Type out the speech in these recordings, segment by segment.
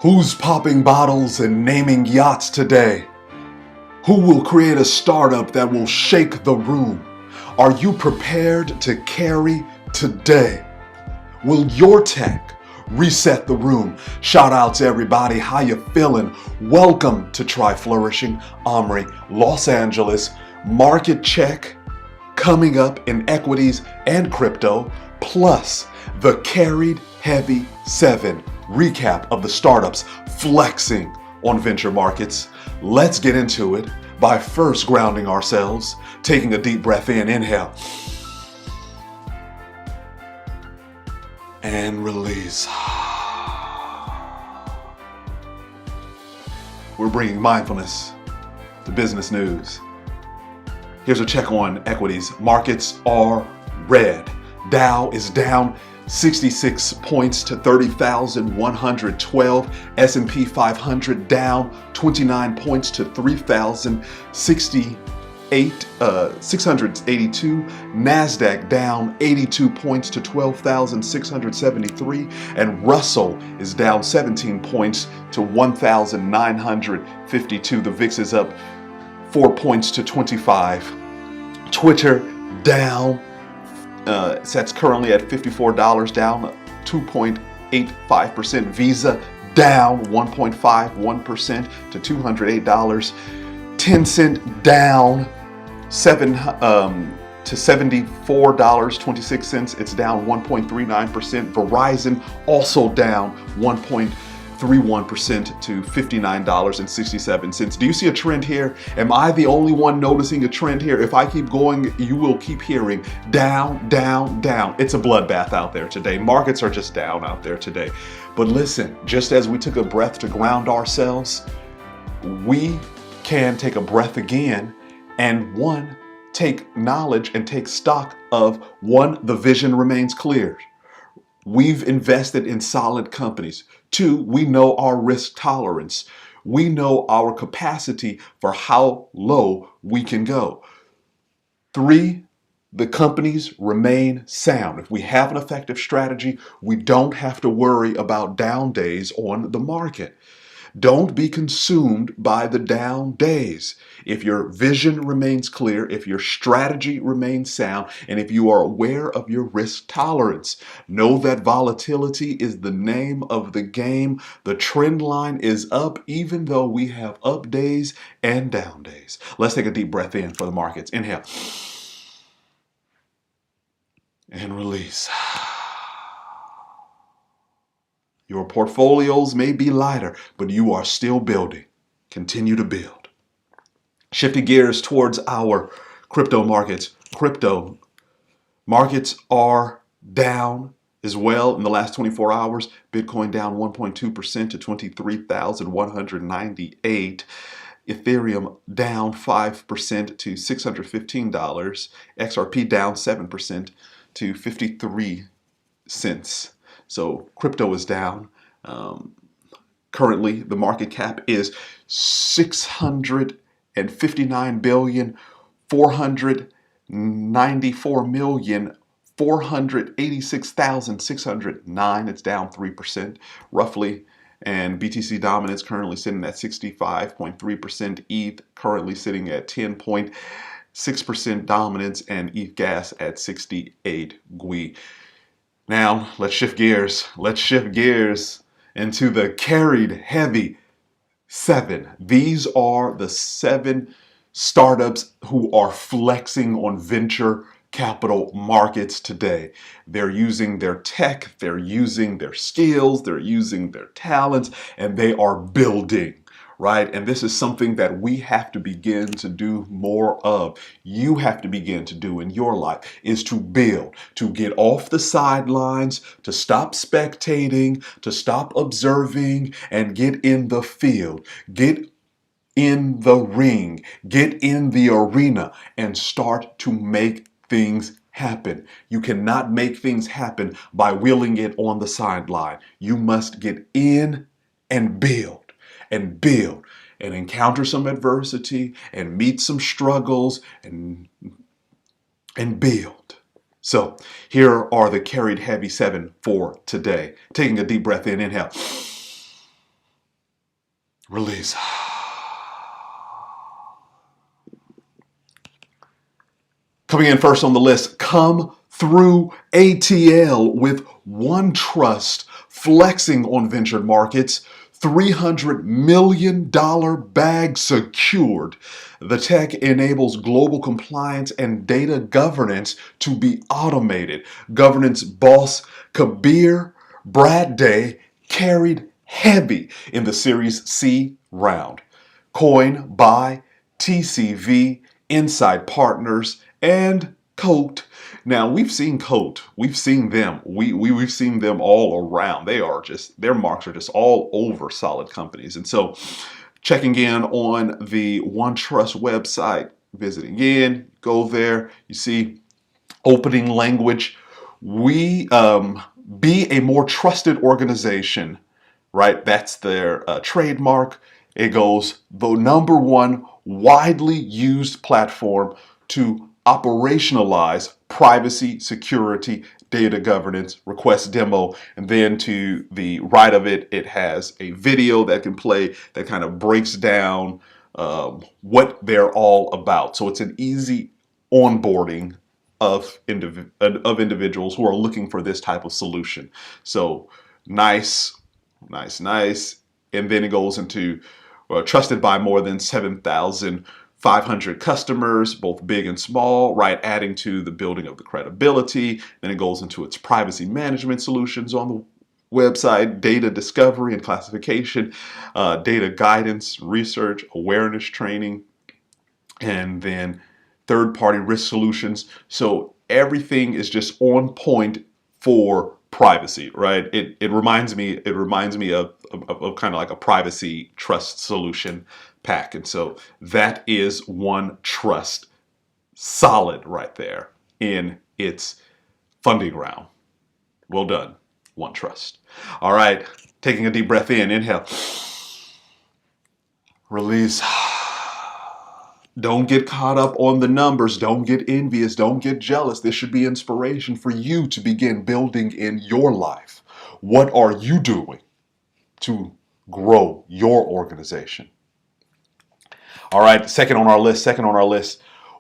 Who's popping bottles and naming yachts today? Who will create a startup that will shake the room? Are you prepared to carry today? Will your tech reset the room? Shout out to everybody. How you feeling? Welcome to Try Flourishing. Omri, Los Angeles. Market check coming up in equities and crypto, plus the carried heavy 7 recap of the startups flexing on venture markets. Let's get into it by first grounding ourselves, taking a deep breath in, inhale, and release. We're bringing mindfulness to business news. Here's a check on equities. Markets are red. Dow is down 66 points to 30,112. S&P 500 down 29 points to 682. NASDAQ down 82 points to 12,673. And Russell is down 17 points to 1,952. The VIX is up 4 points to 25. Twitter down. That's currently at $54, down 2.85%. Visa down 1.51% to $208. Tencent down to $74.26. It's down 1.39%. Verizon also down 1.31% to $59.67. Do you see a trend here? Am I the only one noticing a trend here? If I keep going, you will keep hearing down, down, down. It's a bloodbath out there today. Markets are just down out there today. But listen, just as we took a breath to ground ourselves, we can take a breath again and take knowledge and take stock of the vision remains clear. We've invested in solid companies. 2, we know our risk tolerance. We know our capacity for how low we can go. 3, the companies remain sound. If we have an effective strategy, we don't have to worry about down days on the market. Don't be consumed by the down days. If your vision remains clear, if your strategy remains sound, and if you are aware of your risk tolerance, know that volatility is the name of the game. The trend line is up, even though we have up days and down days. Let's take a deep breath in for the markets. Inhale and release. Your portfolios may be lighter, but you are still building. Continue to build. Shifting gears towards our crypto markets. Crypto markets are down as well in the last 24 hours. Bitcoin down 1.2% to 23,198. Ethereum down 5% to $615. XRP down 7% to 53 cents. So crypto is down. Currently, the market cap is $659,494,486,609. It's down 3% roughly. And BTC dominance currently sitting at 65.3%. ETH currently sitting at 10.6% dominance, and ETH gas at 68 GUI. Now, let's shift gears. Let's shift gears into the carried heavy 7. These are the 7 startups who are flexing on venture capital markets today. They're using their tech, they're using their skills, they're using their talents, and they are building. Right? And this is something that we have to begin to do more of. You have to begin to do in your life, is to build, to get off the sidelines, to stop spectating, to stop observing, and get in the field. Get in the ring, get in the arena, and start to make things happen. You cannot make things happen by willing it on the sideline. You must get in and build. And build and encounter some adversity and meet some struggles and build. So here are the carried heavy 7 for today. Taking a deep breath in, inhale. Release. Coming in first on the list, come through ATL with OneTrust flexing on ventured markets. $300 million bag secured. The tech enables global compliance and data governance to be automated. Governance boss Kabir Bradday carried heavy in the Series C round. Coin by TCV, Inside Partners, and Coat. Now we've seen Coat, we've seen them, we've seen them all around. They are just, their marks are just all over solid companies. And so checking in on the OneTrust website, visiting in, go there, you see opening language. We be a more trusted organization, right? That's their trademark. It goes the number one widely used platform to operationalize privacy, security, data governance, request demo, and then to the right of it, it has a video that can play that kind of breaks down what they're all about. So it's an easy onboarding of individuals who are looking for this type of solution. So nice. And then it goes into trusted by more than 7,500 customers, both big and small, right? Adding to the building of the credibility. Then it goes into its privacy management solutions on the website, data discovery and classification, data guidance, research, awareness training, and then third-party risk solutions. So everything is just on point for privacy, right? It reminds me of kind of like a privacy trust solution pack. And so that is OneTrust, solid right there in its funding round. Well done, OneTrust. All right, taking a deep breath in, inhale, release. Don't get caught up on the numbers. Don't get envious. Don't get jealous. This should be inspiration for you to begin building in your life. What are you doing to grow your organization? All right, second on our list.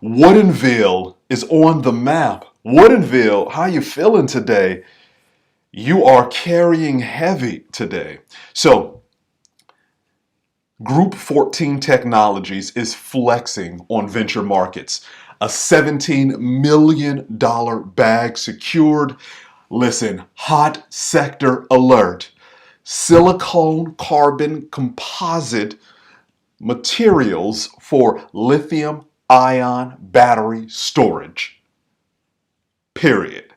Woodinville is on the map. Woodinville, how you feeling today? You are carrying heavy today. So Group14 Technologies is flexing on venture markets. A $17 million bag secured. Listen, hot sector alert. Silicone carbon composite materials for lithium ion battery storage. Period.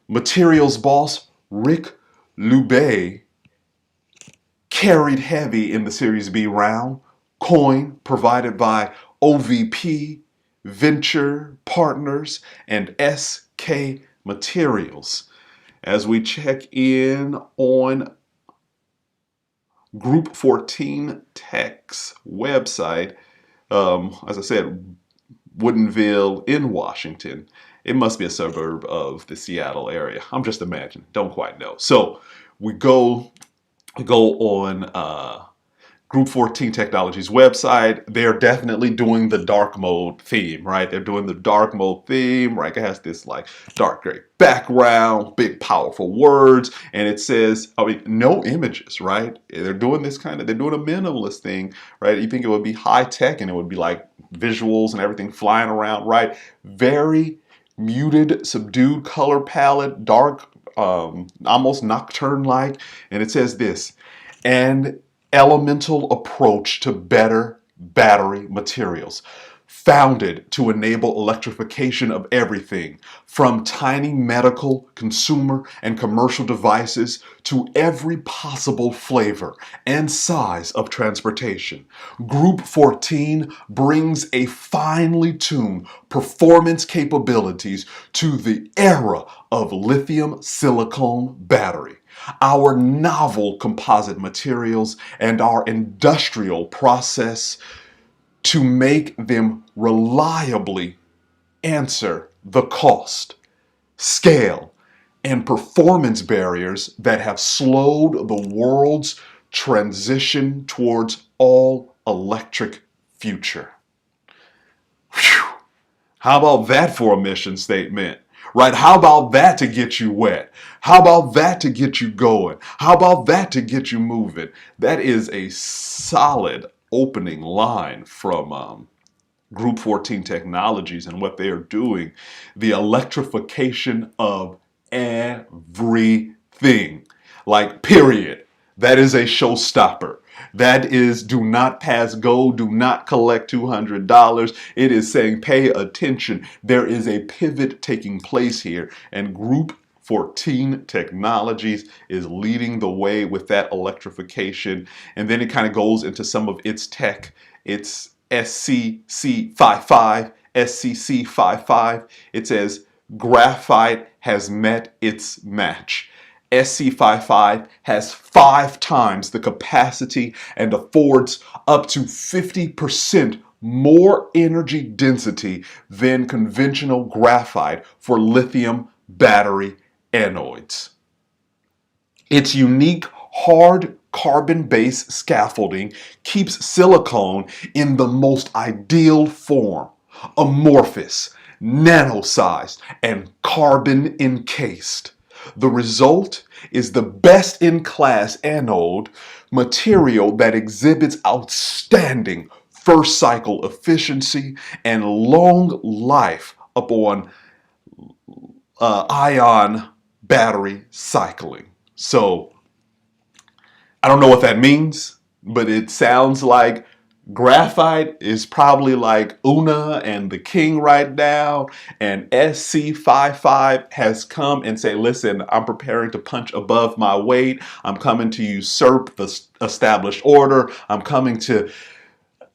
Materials boss Rick Lubey carried heavy in the Series B round. Coin provided by OVP, Venture Partners, and SK Materials. As we check in on Group14 Tech's website, as I said, Woodinville in Washington. It must be a suburb of the Seattle area. I'm just imagining. Don't quite know. So we go on Group14 Technologies website. They're definitely doing the dark mode theme, right? They're doing the dark mode theme, right? It has this like dark gray background, big powerful words, and it says, I mean, no images, right? They're doing this they're doing a minimalist thing, right? You think it would be high tech and it would be like visuals and everything flying around, right? Very muted, subdued color palette, dark, almost nocturne-like, and it says this, an elemental approach to better battery materials, founded to enable electrification of everything, from tiny medical, consumer, and commercial devices to every possible flavor and size of transportation. Group14 brings a finely tuned performance capabilities to the era of lithium silicone battery. Our novel composite materials and our industrial process to make them reliably answer the cost, scale, and performance barriers that have slowed the world's transition towards all electric future. Whew. How about that for a mission statement? Right? How about that to get you wet? How about that to get you going? How about that to get you moving? That is a solid opening line from Group14 Technologies and what they are doing. The electrification of everything. Like, period. That is a showstopper. That is do not pass go, do not collect $200. It is saying pay attention. There is a pivot taking place here, and Group14 Technologies is leading the way with that electrification. And then it kind of goes into some of its tech. It's SCC55, SCC55. It says graphite has met its match. SC55 has 5 times the capacity and affords up to 50% more energy density than conventional graphite for lithium battery anodes. Its unique hard carbon-based scaffolding keeps silicone in the most ideal form, amorphous, nano-sized, and carbon encased. The result is the best-in-class anode material that exhibits outstanding first cycle efficiency and long life upon ion battery cycling. So I don't know what that means, but it sounds like graphite is probably like Una and the King right now, and SC55 has come and say, listen, I'm preparing to punch above my weight. I'm coming to usurp the established order. I'm coming to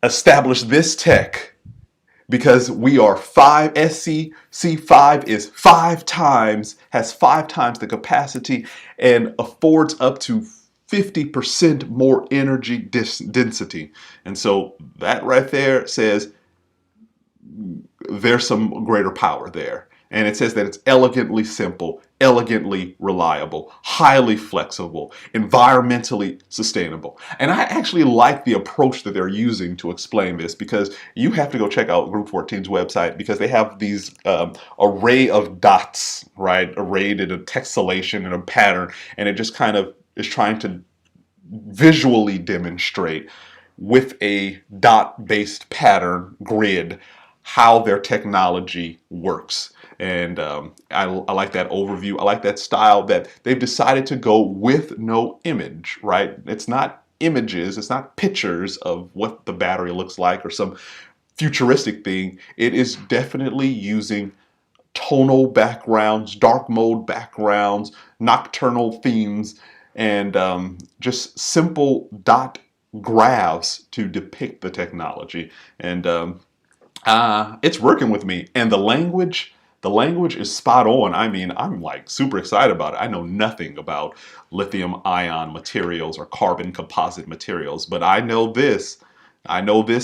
establish this tech because we are SCC5 is 5 times, has 5 times the capacity and affords up to 50% more energy density. And so that right there says there's some greater power there. And it says that it's elegantly simple, elegantly reliable, highly flexible, environmentally sustainable. And I actually like the approach that they're using to explain this, because you have to go check out Group14's website, because they have these array of dots, right, arrayed in a textillation and a pattern, and it just kind of is trying to visually demonstrate with a dot-based pattern grid how their technology works. And I like that overview. I like that style that they've decided to go with no image, right? It's not images, it's not pictures of what the battery looks like or some futuristic thing. It is definitely using tonal backgrounds, dark mode backgrounds, nocturnal themes, and just simple dot graphs to depict the technology. And it's working with me. And the language is spot on. I mean, I'm like super excited about it. I know nothing about lithium ion materials or carbon composite materials, but I know this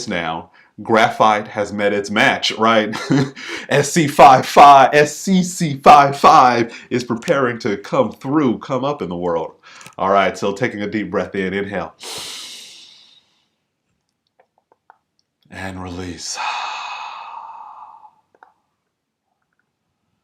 now. Graphite has met its match, right? SCC55 is preparing to come up in the world. All right, so taking a deep breath in, inhale, and release.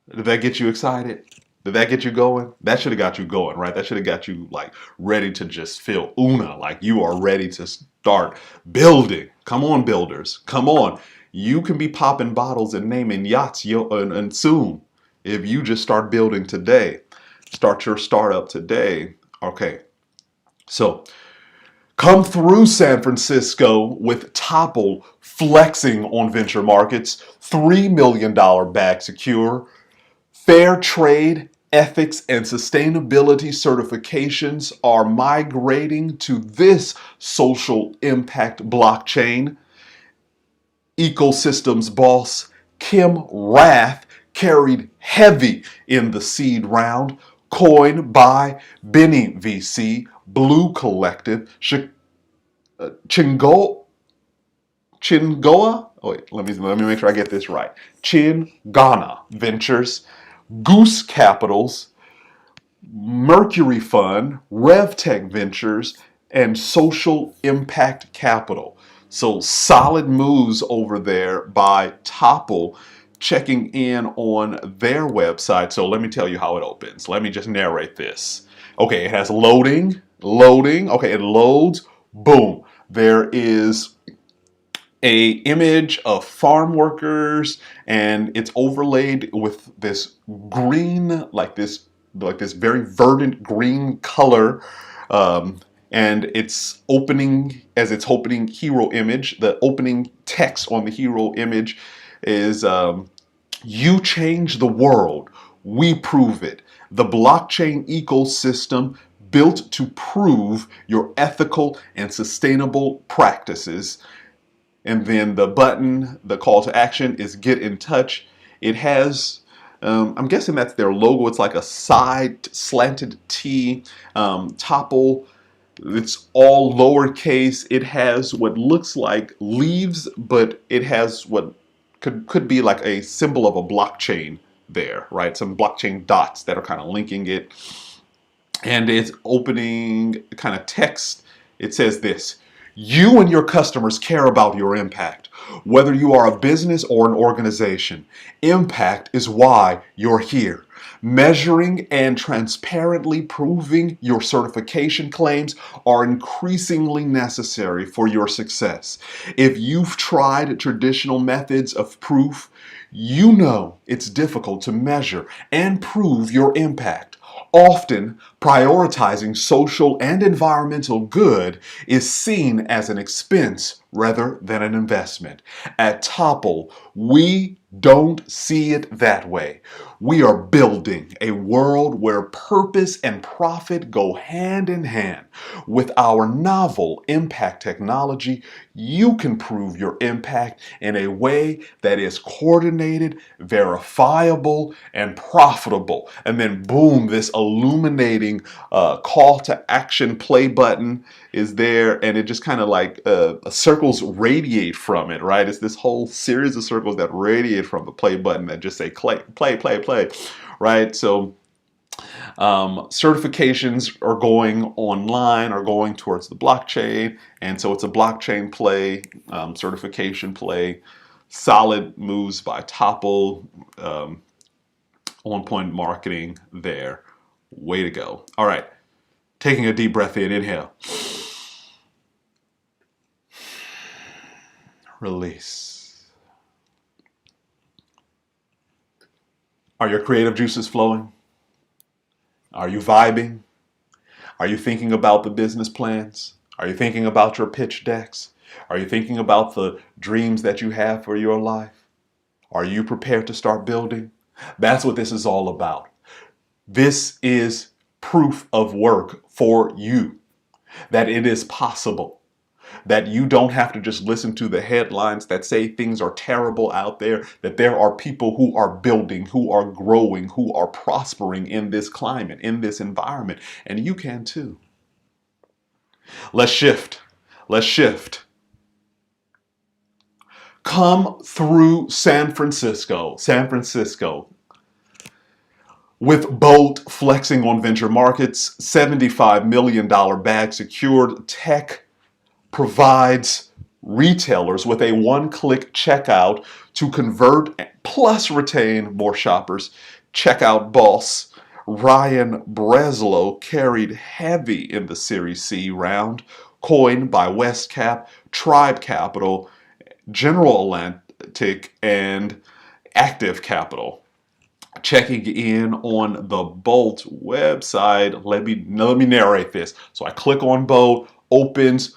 Did that get you excited? Did that get you going? That should have got you going, right? That should have got you like ready to just feel Una, like you are ready to start building. Come on, builders. Come on. You can be popping bottles and naming yachts and soon if you just start building today. Start your startup today. Okay. So come through San Francisco with Topl flexing on venture markets, $3 million bag secure. Fair trade, ethics, and sustainability certifications are migrating to this social impact blockchain. Ecosystems boss Kim Rath carried heavy in the seed round, coined by Benny VC, Blue Collective, Chingoa. Oh wait, let me make sure I get this right. Chingana Ventures, Goose Capitals, Mercury Fund, RevTech Ventures, and social impact capital. So solid moves over there by Topl, checking in on their website. So let me tell you how it opens. Let me just narrate this. Okay, it has loading. Okay, it loads. Boom. There is a image of farm workers, and it's overlaid with this green, like this very verdant green color. um, and it's opening hero image. The opening text on the hero image is, you change the world, we prove it. The blockchain ecosystem built to prove your ethical and sustainable practices. And then the button, the call to action is get in touch. It has, I'm guessing that's their logo. It's like a side slanted T. Topl, it's all lowercase. It has what looks like leaves, but it has what could be like a symbol of a blockchain there, right? Some blockchain dots that are kind of linking it. And it's opening kind of text. It says this: you and your customers care about your impact. Whether you are a business or an organization, impact is why you're here. Measuring and transparently proving your certification claims are increasingly necessary for your success. If you've tried traditional methods of proof, you know it's difficult to measure and prove your impact. Often, prioritizing social and environmental good is seen as an expense rather than an investment. At Topl, we don't see it that way. We are building a world where purpose and profit go hand in hand. With our novel impact technology, you can prove your impact in a way that is coordinated, verifiable, and profitable. And then boom, this illuminating call to action play button is there, and it just kind of like circles radiate from it, right? It's this whole series of circles that radiate from the play button that just say play, play, play, play, right? So certifications are going online, are going towards the blockchain, and so it's a blockchain play, certification play. Solid moves by Topl, on point marketing there. Way to go. All right, taking a deep breath in, inhale. Release. Are your creative juices flowing? Are you vibing? Are you thinking about the business plans? Are you thinking about your pitch decks? Are you thinking about the dreams that you have for your life? Are you prepared to start building? That's what this is all about. This is proof of work for you, that it is possible, that you don't have to just listen to the headlines that say things are terrible out there, that there are people who are building, who are growing, who are prospering in this climate, in this environment, and you can too. Let's shift. Let's shift. Come through San Francisco. San Francisco. With Bolt flexing on venture markets, $75 million bag secured, tech provides retailers with a one-click checkout to convert plus retain more shoppers. Checkout boss Ryan Breslow carried heavy in the Series C round, coined by Westcap, Tribe Capital, General Atlantic, and Active Capital. Checking in on the Bolt website, let me narrate this. So I click on Bolt, opens,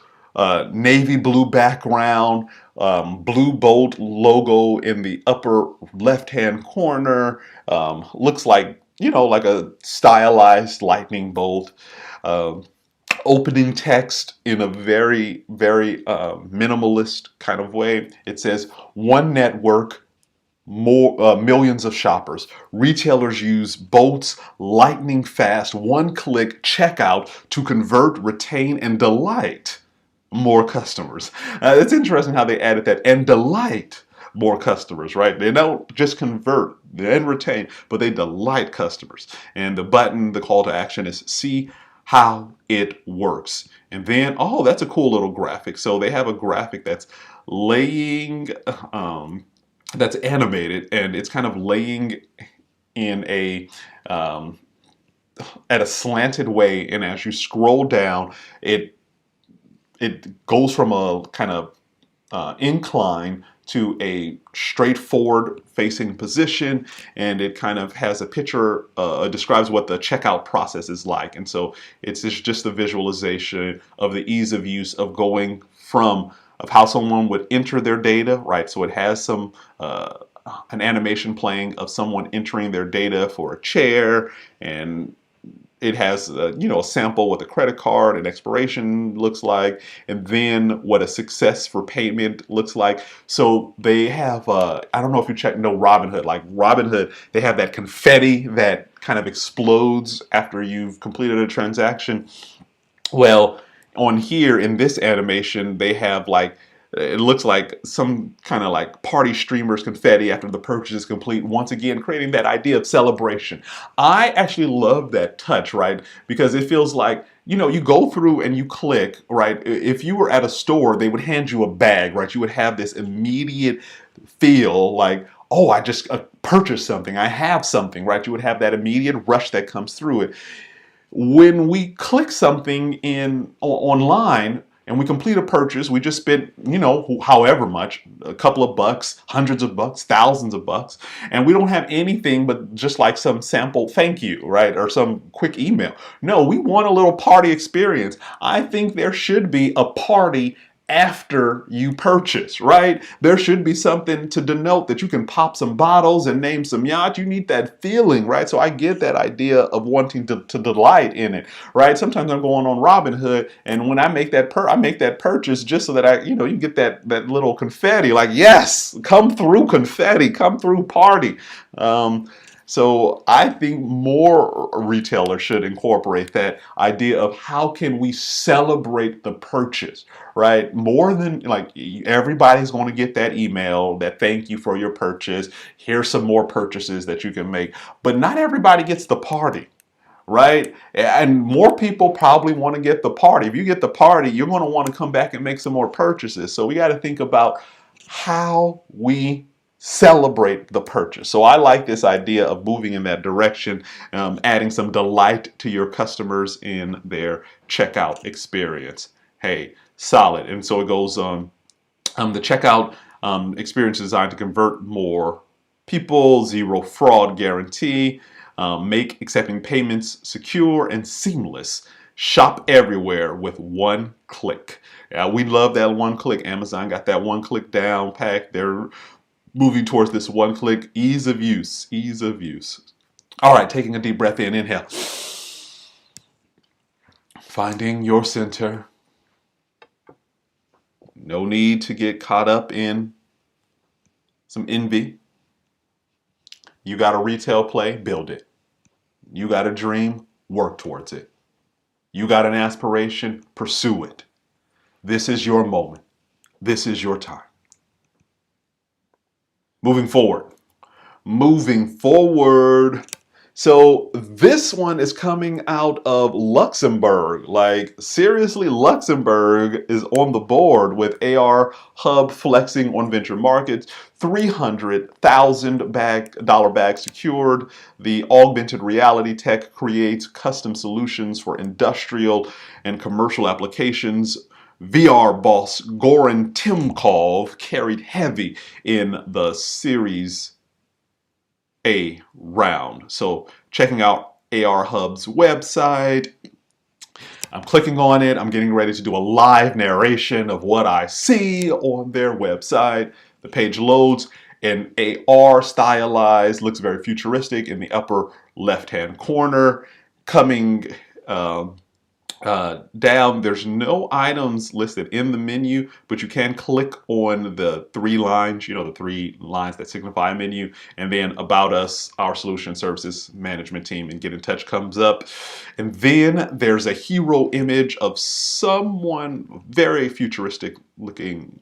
navy blue background, blue Bolt logo in the upper left-hand corner. Looks like, like a stylized lightning bolt. Opening text in a very, very minimalist kind of way. It says, one network, millions of shoppers. Retailers use Bolt's lightning fast one-click checkout to convert, retain, and delight more customers. It's interesting how they added that, and delight more customers, right? They don't just convert and retain, but they delight customers. And the button, the call to action is see how it works. And then, oh, that's a cool little graphic. So they have a graphic that's laying, that's animated, and it's kind of laying in a, um, at a slanted way. And as you scroll down, it goes from a kind of incline to a straightforward facing position, and it kind of has a picture, describes what the checkout process is like. And so it's just a visualization of the ease of use of going from of how someone would enter their data, right? So it has some an animation playing of someone entering their data for a chair, and it has a sample what the credit card and expiration looks like, and then what a success for payment looks like. So they have I don't know if you know Robinhood. Like Robinhood, they have that confetti that kind of explodes after you've completed a transaction. Well, on here in this animation, they have like, it looks like some kind of like party streamers confetti after the purchase is complete. Once again, creating that idea of celebration. I actually love that touch, right? Because it feels like, you go through and you click, right? If you were at a store, they would hand you a bag, right? You would have this immediate feel like, oh, I just purchased something. I have something, right? You would have that immediate rush that comes through it. When we click something in online and we complete a purchase, we just spent, however much, a couple of bucks, hundreds of bucks, thousands of bucks, and we don't have anything but just like some sample thank you, right? Or some quick email. No, we want a little party experience. I think there should be a party after you purchase, right? There should be something to denote that you can pop some bottles and name some yachts. You need that feeling, right? So I get that idea of wanting to delight in it, right? Sometimes I'm going on Robinhood, and when I make that purchase just so that you get that little confetti, like, yes, come through confetti, come through party. So I think more retailers should incorporate that idea of how can we celebrate the purchase, right? More than like everybody's going to get that email that thank you for your purchase. Here's some more purchases that you can make, but not everybody gets the party. Right? And more people probably want to get the party. If you get the party, you're going to want to come back and make some more purchases. So we got to think about how we celebrate the purchase. So I like this idea of moving in that direction, adding some delight to your customers in their checkout experience. Hey, solid. And so it goes on. The checkout experience is designed to convert more people, zero fraud guarantee, make accepting payments secure and seamless. Shop everywhere with one click. We love that one click. Amazon got that one click down pack. They're moving towards this one click ease of use, ease of use. All right, taking a deep breath in, inhale. Finding your center. No need to get caught up in some envy. You got a retail play, build it. You got a dream, work towards it. You got an aspiration, pursue it. This is your moment. This is your time. Moving forward. Moving forward. So this one is coming out of Luxembourg. Like seriously, Luxembourg is on the board with AR Hub flexing on venture markets. $300,000 bag secured. The augmented reality tech creates custom solutions for industrial and commercial applications. VR boss Goran Timkov carried heavy in the Series A round. So checking out AR Hub's website. I'm clicking on it. I'm getting ready to do a live narration of what I see on their website. The page loads in AR stylized, looks very futuristic in the upper left-hand corner. Coming down, there's no items listed in the menu, but you can click on the three lines, the three lines that signify a menu, and then About Us, our solution services management team, and Get in Touch comes up. And then there's a hero image of someone very futuristic looking,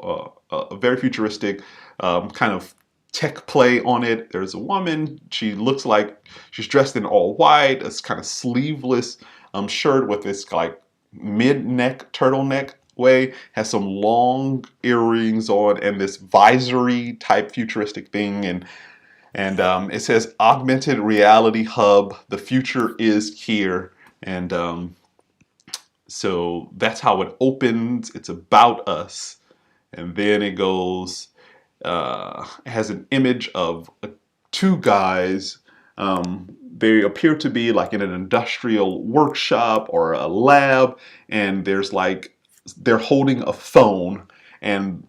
a very futuristic kind of tech play on it. There's a woman. She looks like she's dressed in all white. It's kind of sleeveless shirt with this like mid-neck turtleneck way, has some long earrings on and this visory type futuristic thing, and it says augmented reality hub, the future is here. And so that's how it opens. It's about us. And then it goes, it has an image of two guys. They appear to be like in an industrial workshop or a lab, and there's like, they're holding a phone, and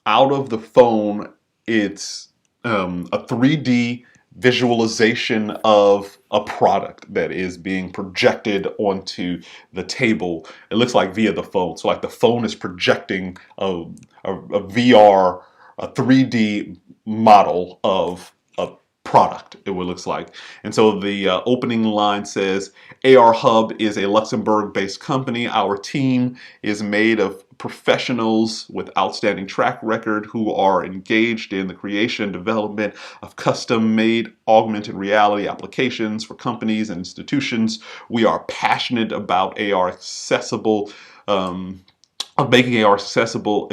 out of the phone, it's a 3D visualization of a product that is being projected onto the table. It looks like via the phone. So like the phone is projecting a VR, a 3D model of a product, it would looks like. And so the opening line says, AR Hub is a Luxembourg-based company. Our team is made of professionals with outstanding track record who are engaged in the creation and development of custom-made augmented reality applications for companies and institutions. We are passionate about AR accessible, of making AR accessible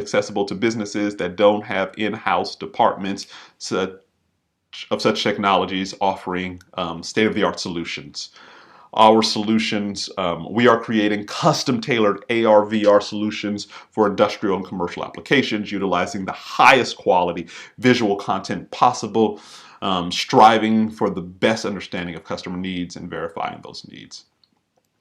to businesses that don't have in-house departments of such technologies, offering state-of-the-art solutions. Our solutions, we are creating custom-tailored AR, VR solutions for industrial and commercial applications, utilizing the highest quality visual content possible, striving for the best understanding of customer needs and verifying those needs.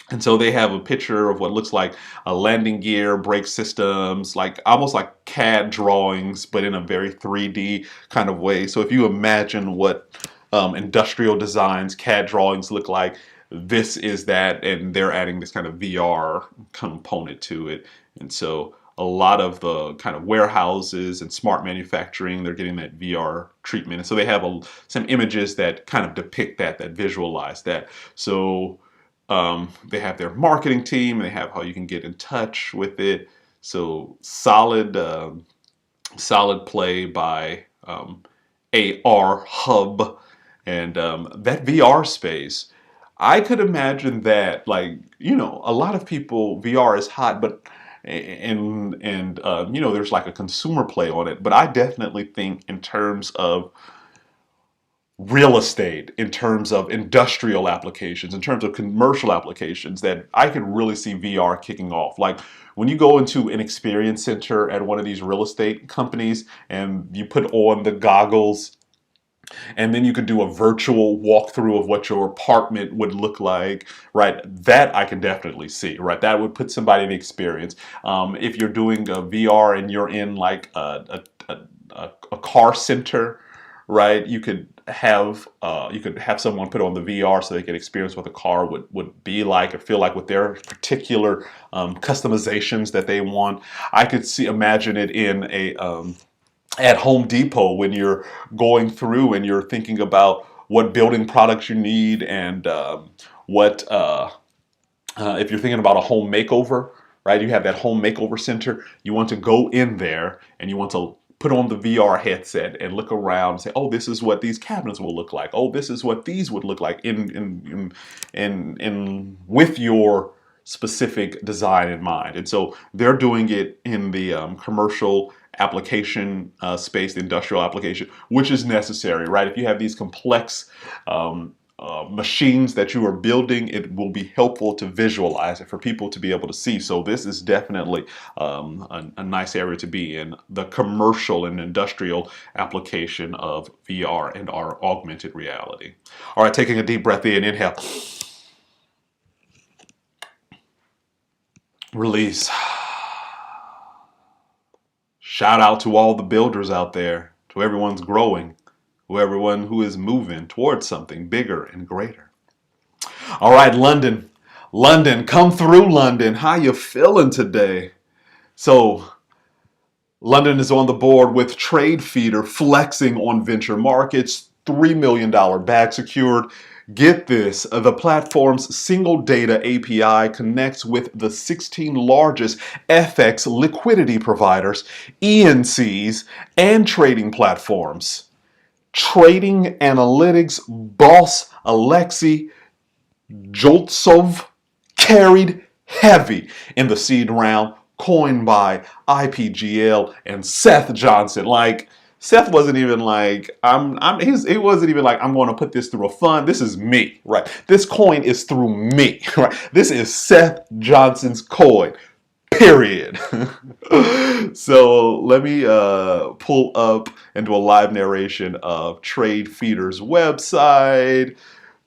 And so they have a picture of what looks like a landing gear, brake systems, like almost like CAD drawings, but in a very 3D kind of way. So if you imagine what industrial designs, CAD drawings look like, this is that, and they're adding this kind of VR component to it. And so a lot of the kind of warehouses and smart manufacturing, they're getting that VR treatment. And so they have some images that kind of depict that, that visualize that. So they have their marketing team, they have how you can get in touch with it. So solid, solid play by AR Hub. And that VR space, I could imagine that, like, you know, a lot of people, VR is hot, but you know, there's like a consumer play on it. But I definitely think in terms of real estate, in terms of industrial applications, in terms of commercial applications, that I could really see VR kicking off. Like when you go into an experience center at one of these real estate companies and you put on the goggles, and then you could do a virtual walkthrough of what your apartment would look like, right? That I can definitely see, right? That would put somebody in the experience. If you're doing a VR and you're in like a car center, right? You could have someone put on the VR so they could experience what the car would be like or feel like with their particular customizations that they want. I could imagine it in a at Home Depot when you're going through and you're thinking about what building products you need and what if you're thinking about a home makeover, right? You have that home makeover center. You want to go in there and you want to put on the VR headset and look around and say, oh, this is what these cabinets will look like. Oh, this is what these would look like in with your specific design in mind. And so they're doing it in the commercial application space, the industrial application, which is necessary, right? If you have these complex machines that you are building, it will be helpful to visualize it for people to be able to see. So this is definitely a nice area to be in, the commercial and industrial application of VR and our augmented reality. All right, taking a deep breath in, inhale. Release. Shout out to all the builders out there, to everyone's growing, to everyone who is moving towards something bigger and greater. All right, London. London, come through, London. How you feeling today? So, London is on the board with Tradefeeder flexing on venture markets, $3 million bag secured. Get this, the platform's single data API connects with the 16 largest FX liquidity providers, ENCs, and trading platforms. Trading analytics boss Alexei Joltsov carried heavy in the seed round, coined by IPGL and Seth Johnson. Like, Seth wasn't even like, he wasn't even like, I'm going to put this through a fund. This is me, right? This coin is through me, right? This is Seth Johnson's coin, period. So let me pull up and do a live narration of Tradefeeder's website.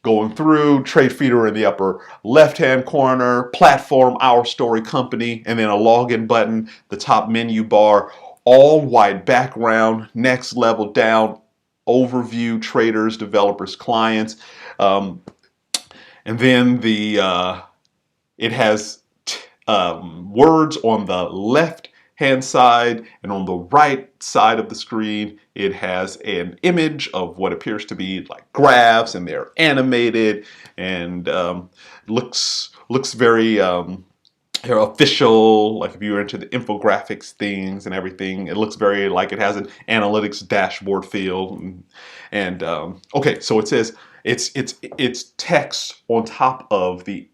Going through Tradefeeder in the upper left-hand corner, platform, our story company, and then a login button, the top menu bar, all white background, next level down, overview, traders, developers, clients. And then it has words on the left hand side, and on the right side of the screen it has an image of what appears to be like graphs, and they're animated and looks very they're official. Like if you're into the infographics things and everything, it looks very like it has an analytics dashboard feel. And okay, so it says it's text on top of the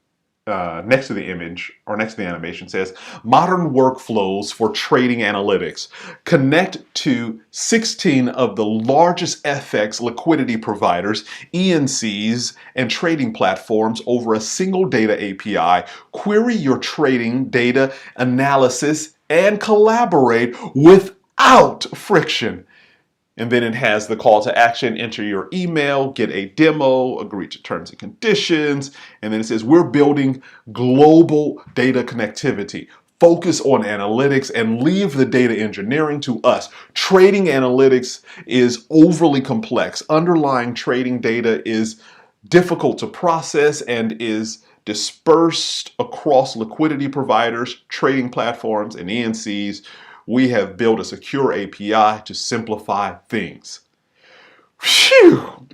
next to the image, or next to the animation, says modern workflows for trading analytics. Connect to 16 of the largest FX liquidity providers, ENCs, and trading platforms over a single data API. Query your trading data analysis and collaborate without friction. And then it has the call to action: enter your email, get a demo, agree to terms and conditions. And then it says, we're building global data connectivity. Focus on analytics and leave the data engineering to us. Trading analytics is overly complex. Underlying trading data is difficult to process and is dispersed across liquidity providers, trading platforms, and ENCs. We have built a secure API to simplify things. Phew!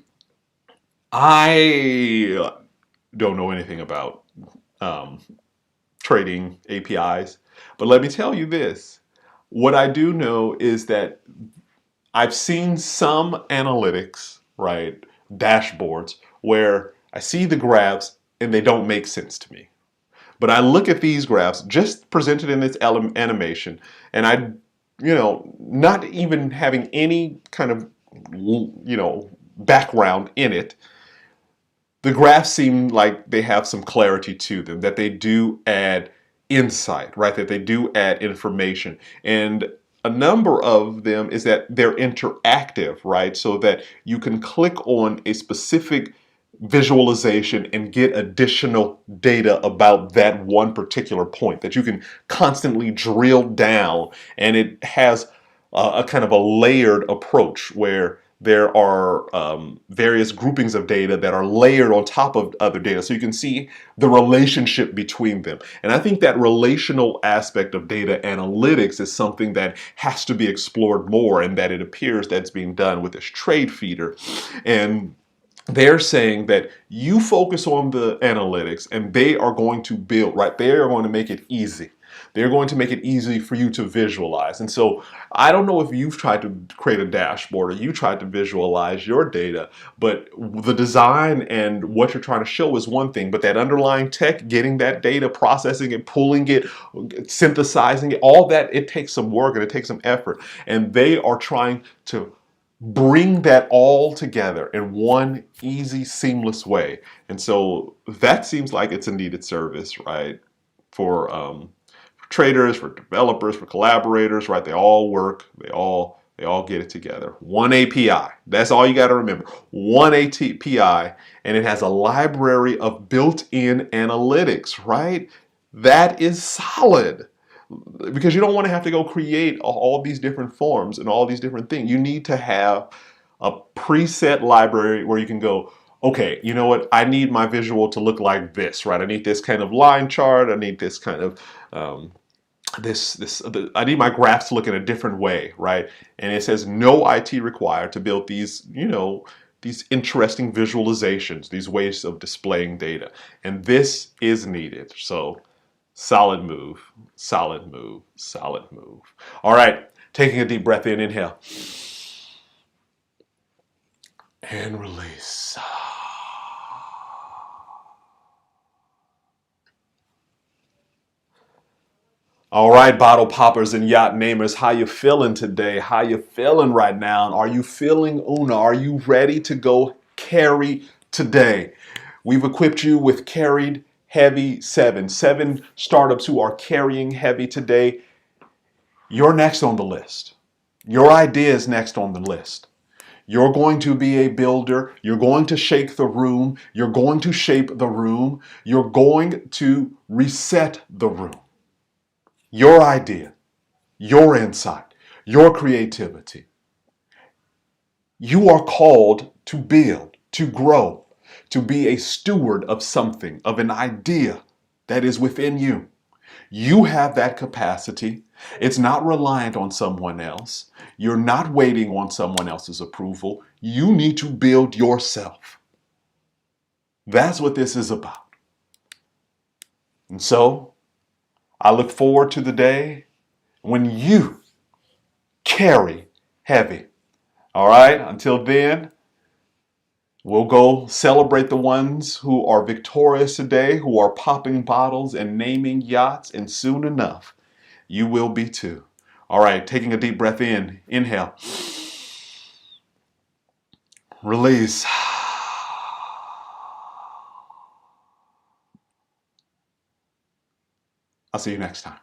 I don't know anything about trading APIs, but let me tell you this. What I do know is that I've seen some analytics, right, dashboards, where I see the graphs and they don't make sense to me. But I look at these graphs just presented in this animation, and not even having any kind of, background in it, the graphs seem like they have some clarity to them, that they do add insight, right? That they do add information. And a number of them is that they're interactive, right? So that you can click on a specific visualization and get additional data about that one particular point, that you can constantly drill down. And it has a kind of a layered approach where there are various groupings of data that are layered on top of other data, so you can see the relationship between them. And I think that relational aspect of data analytics is something that has to be explored more, and that it appears that's being done with this Tradefeeder. And they're saying that you focus on the analytics and they are going to build, right? They are going to make it easy. They're going to make it easy for you to visualize. And so I don't know if you've tried to create a dashboard or you tried to visualize your data, but the design and what you're trying to show is one thing, but that underlying tech, getting that data, processing it, pulling it, synthesizing it, all that, it takes some work and it takes some effort. And they are trying to bring that all together in one easy, seamless way. And so that seems like it's a needed service, right? For traders, for developers, for collaborators, right? They all work, they all get it together. One API. That's all you got to remember. One API, and it has a library of built-in analytics, right? That is solid, because you don't want to have to go create all these different forms and all these different things. You need to have a preset library where you can go, okay, you know what? I need my visual to look like this, right? I need this kind of line chart. I need this kind of I need my graphs to look in a different way, right? And it says no IT required to build these, these interesting visualizations, these ways of displaying data. And this is needed. So solid move, solid move, solid move. All right, taking a deep breath in, inhale. And release. All right, bottle poppers and yacht namers, how you feeling today? How you feeling right now? Are you feeling Una? Are you ready to go carry today? We've equipped you with Carried Heavy 7. 7 startups who are carrying heavy today. You're next on the list. Your idea is next on the list. You're going to be a builder. You're going to shake the room. You're going to shape the room. You're going to reset the room. Your idea, your insight, your creativity. You are called to build, to grow, to be a steward of something, of an idea that is within you. You have that capacity. It's not reliant on someone else. You're not waiting on someone else's approval. You need to build yourself. That's what this is about. And so I look forward to the day when you carry heavy. All right, until then, we'll go celebrate the ones who are victorious today, who are popping bottles and naming yachts, and soon enough, you will be too. All right, taking a deep breath in, inhale, release. I'll see you next time.